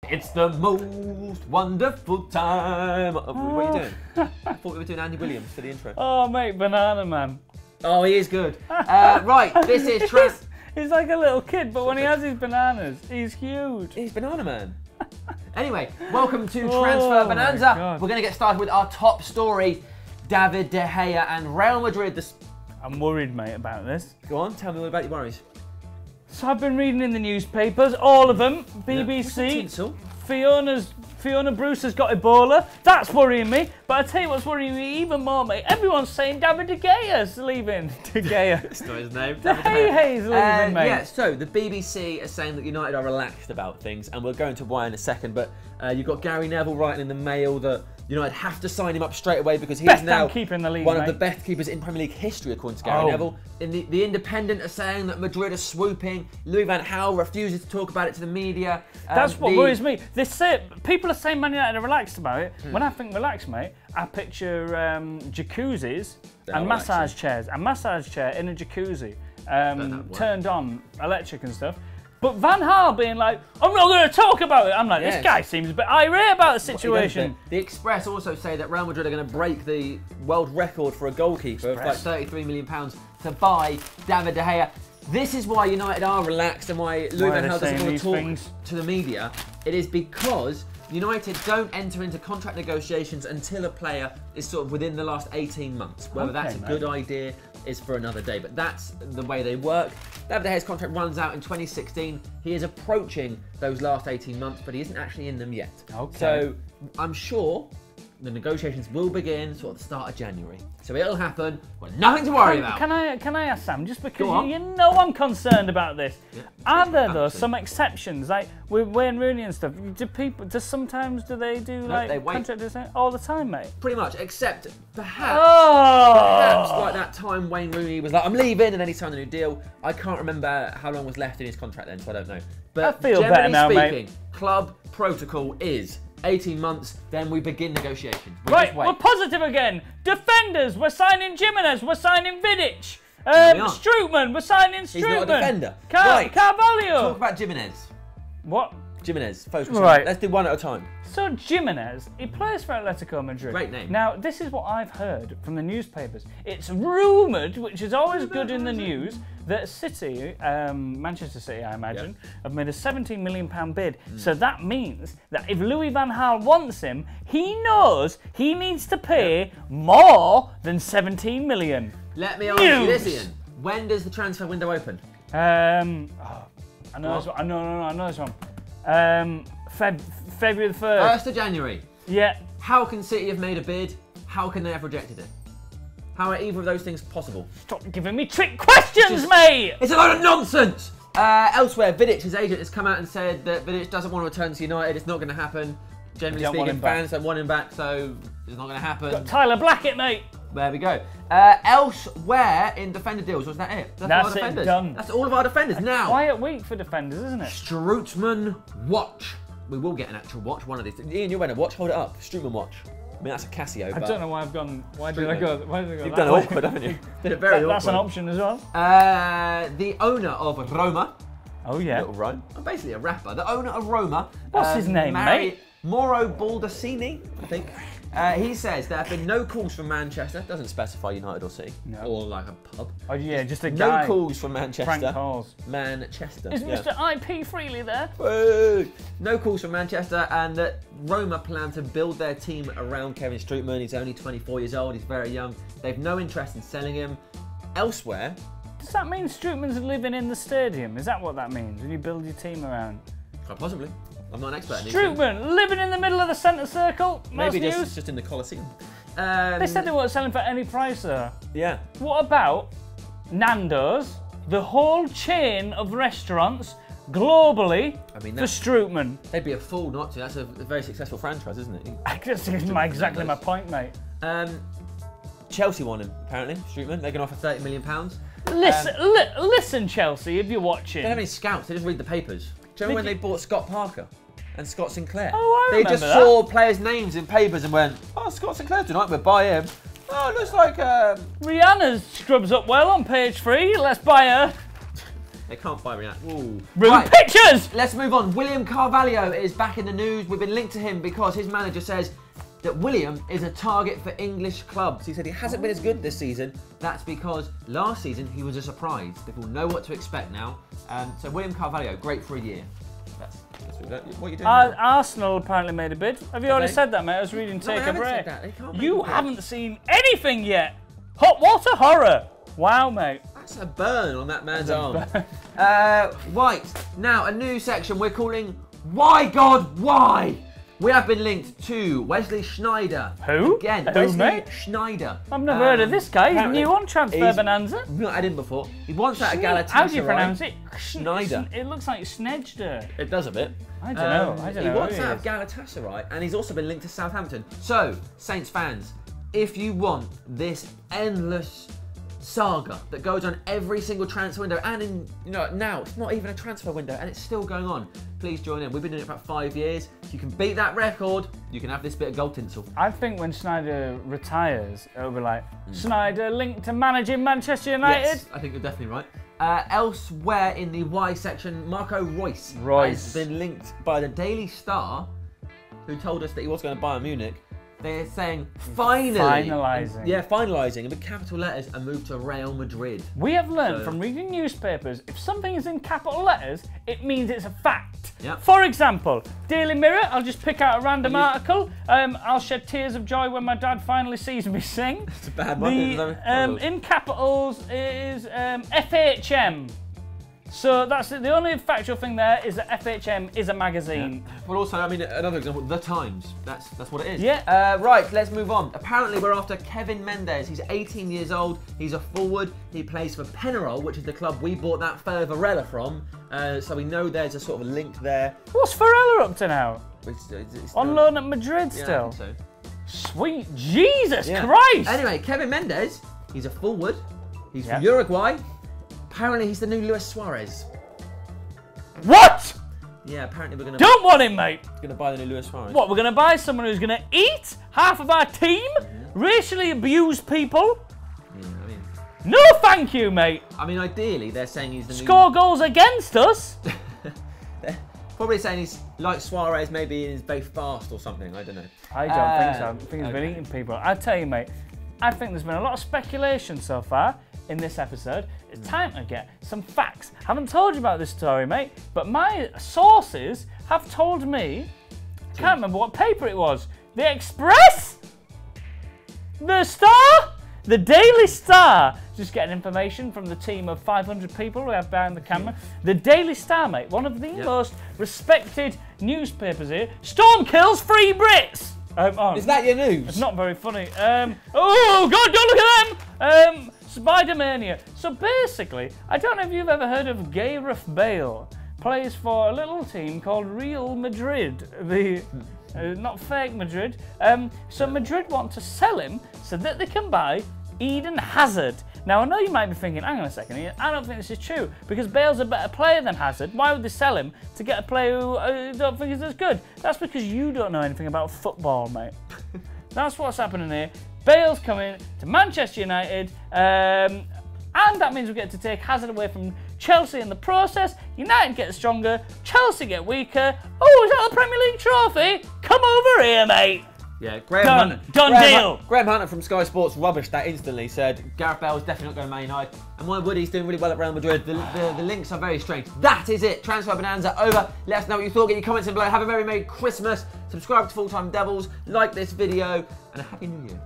It's the most wonderful time. What are you doing? I thought we were doing Andy Williams for the intro. Oh, mate, Banana Man. Oh, he is good. Right, this is He's like a little kid, but when he has his bananas, he's huge. He's Banana Man. Anyway, welcome to Transfer Bonanza. We're going to get started with our top story. David De Gea and Real Madrid. I'm worried, mate, about this. Go on, tell me all about your worries. So I've been reading in the newspapers, all of them. BBC. Yeah. Fiona Bruce has got Ebola. That's worrying me. But I tell you what's worrying me even more, mate. Everyone's saying David De Gea's leaving. De Gea. That's not his name. De Gea's leaving, mate. Yeah, so the BBC are saying that United are relaxed about things, and we'll go into why in a second. But you've got Gary Neville writing in the Mail that United have to sign him up straight away because he's now one of the best keepers in Premier League history, according to Gary Neville. In the Independent are saying that Madrid are swooping. Louis van Gaal refuses to talk about it to the media. That's what worries me. They say people are saying Man United are relaxed about it. When I think relaxed, mate, I picture jacuzzis and massage chairs. A massage chair in a jacuzzi, turned on, electric and stuff. But Van Gaal being like, I'm not going to talk about it. I'm like, this guy seems a bit irate about the situation. The Express also say that Real Madrid are going to break the world record for a goalkeeper of like £33 million to buy David De Gea. This is why United are relaxed and why Louis van Gaal doesn't want to talk to the media. It is because United don't enter into contract negotiations until a player is sort of within the last 18 months. Whether that's a good idea is for another day, but that's the way they work. David De Gea's contract runs out in 2016. He is approaching those last 18 months, but he isn't actually in them yet. So I'm sure the negotiations will begin sort of the start of January. So it'll happen. Well, nothing to worry about. Can I ask Sam, just because you know I'm concerned about this. Yeah, are there though some exceptions, like with Wayne Rooney and stuff? Do they do like contract design all the time, mate? Pretty much, except perhaps like that time Wayne Rooney was like, I'm leaving, and then he signed a new deal. I can't remember how long was left in his contract then, so I don't know. But I feel better now, mate. Club protocol is 18 months, then we begin negotiations. We're positive again. Defenders, we're signing Jimenez, we're signing Vidic. Strootman, we're signing Strootman. He's not a defender. Carvalho. Talk about Jimenez. What? Jimenez, focus. Right. Let's do one at a time. So Jimenez, he plays for Atletico Madrid. Great name. Now, this is what I've heard from the newspapers. It's rumoured, which is always good in the news, that City, Manchester City, I imagine, have made a £17 million bid. So that means that if Louis van Gaal wants him, he knows he needs to pay more than 17 million. Let me ask you this, Ian. When does the transfer window open? I know this one. I know this one. February the 1st. 1st of January. Yeah. How can City have made a bid? How can they have rejected it? How are either of those things possible? Stop giving me trick questions, mate! It's a load of nonsense! Elsewhere, Vidic, his agent, has come out and said that Vidic doesn't want to return to United. It's not going to happen. Generally speaking, fans don't want him back, so it's not going to happen. Got Tyler Blackett, mate. There we go. Elsewhere in defender deals, was that it? That's it, done. That's all of our defenders now. Quiet week for defenders, isn't it? Strootman watch. We will get an actual watch, one of these. Ian, you're wearing a watch. Hold it up. Strootman watch. I mean, that's a Casio. I don't know why I've gone. Why did I go? You've done it awkward, haven't you? Did it very awkward. That's an option as well. The owner of Roma. Oh yeah. Little Rome. I'm basically a rapper. The owner of Roma. What's his name, mate? Mauro Baldacini, I think. He says there have been no calls from Manchester. Doesn't specify United or City. No. Or like a pub. Oh yeah, just a guy. No calls from Manchester. Frank Halls. Manchester. Is Mr. IP Freely there? No calls from Manchester, and that Roma plan to build their team around Kevin Strootman. He's only 24 years old. He's very young. They've no interest in selling him. Elsewhere. Does that mean Strootman's living in the stadium? Is that what that means? When you build your team around? Quite possibly. I'm not an expert. Strootman living in the middle of the centre circle. Maybe just in the Colosseum. They said they weren't selling for any price though. Yeah. What about Nando's, the whole chain of restaurants globally, for Strootman? They'd be a fool not to. That's a very successful franchise, isn't it? That's exactly my point, mate. Chelsea want him, apparently, Strootman. They're going to offer £30 million. Listen, Chelsea, if you're watching. They don't have any scouts. They just read the papers. Do you remember when they bought Scott Parker and Scott Sinclair? Oh, I remember They just saw players' names in papers and went, oh, Scott Sinclair tonight, we'll buy him. Oh, looks like... Rihanna scrubs up well on page 3, let's buy her. They can't buy Real. Ooh. Rude pictures! Let's move on. William Carvalho is back in the news. We've been linked to him because his manager says that William is a target for English clubs. He said he hasn't been as good this season. That's because last season he was a surprise. People know what to expect now. So William Carvalho, great for a year. That's what are you doing now? Arsenal apparently made a bid. Have you already said that, mate? I was reading Take a Break. You haven't seen anything yet. Hot water horror. Wow, mate. That's a burn on that man's arm. Right, now a new section we're calling Why God Why? We have been linked to Wesley Sneijder. Who? Again, Who, Wesley mate? Sneijder. I've never heard of this guy. He's new on Transfer Bonanza. I've not had him before. He wants that at Galatasaray. How do you pronounce it? Sneijder. It looks like Sneijder. It does a bit. I don't know. He wants that at Galatasaray, and he's also been linked to Southampton. So, Saints fans, if you want this endless saga that goes on every single transfer window, and now it's not even a transfer window and it's still going on, please join in. We've been doing it for about 5 years. If you can beat that record, you can have this bit of gold tinsel. I think when Sneijder retires, it'll be like Sneijder linked to managing Manchester United. Yes, I think you're definitely right. Elsewhere in the Y section, Marco Reus has been linked by the Daily Star, who told us that he was going to Bayern Munich. They're saying finally. Finalising. Yeah, finalising in the capital letters and move to Real Madrid. We have learned from reading newspapers, if something is in capital letters, it means it's a fact. Yep. For example, Daily Mirror, I'll just pick out a random article. I'll shed tears of joy when my dad finally sees me sing. It's a bad one. In capitals is FHM. So that's the only factual thing there is that FHM is a magazine. Yeah. Well, also, I mean, another example, The Times. That's what it is. Yeah. Right, let's move on. Apparently, we're after Jimenez. He's 18 years old. He's a forward. He plays for Penarol, which is the club we bought that fella Varela from. So we know there's a sort of link there. What's Varela up to now? It's on loan at Madrid still? Yeah, I think so. Sweet Jesus Christ! Anyway, Jimenez, he's a forward. He's from Uruguay. Apparently, he's the new Luis Suarez. What? Yeah, apparently we're going to... Don't want him, mate. Going to buy the new Luis Suarez. What, we're going to buy someone who's going to eat half of our team? Racially abuse people? Yeah, I mean... No thank you, mate. I mean, ideally, they're saying he's the Score goals against us? They're probably saying he's like Suarez, maybe he's very fast or something. I don't know. I don't think so. I think he's been eating people. I tell you, mate, I think there's been a lot of speculation so far in this episode. It's time to get some facts. I haven't told you about this story, mate, but my sources have told me, I can't remember what paper it was, the Express? The Star? The Daily Star. Just getting information from the team of 500 people we have behind the camera. The Daily Star, mate, one of the most respected newspapers here. Storm kills 3 Brits. Is that your news? It's not very funny. Oh, God, don't look at them! Spider-Mania. So basically, I don't know if you've ever heard of Gareth Bale. Plays for a little team called Real Madrid. Not fake Madrid. So Madrid want to sell him so that they can buy Eden Hazard. Now, I know you might be thinking, hang on a second, I don't think this is true, because Bale's a better player than Hazard. Why would they sell him to get a player who I don't think is as good? That's because you don't know anything about football, mate. That's what's happening here. Bale's coming to Manchester United, and that means we get to take Hazard away from Chelsea in the process. United get stronger, Chelsea get weaker. Oh, is that a Premier League trophy? Come over here, mate. Yeah, Graham deal. Graham Hunter from Sky Sports rubbished that instantly, said Gareth Bale's definitely not going to Man United. And why would he? He's doing really well at Real Madrid. The links are very strange. That is it. Transfer Bonanza over. Let us know what you thought. Get your comments in below. Have a very Merry Christmas. Subscribe to Full Time Devils. Like this video. And a Happy New Year.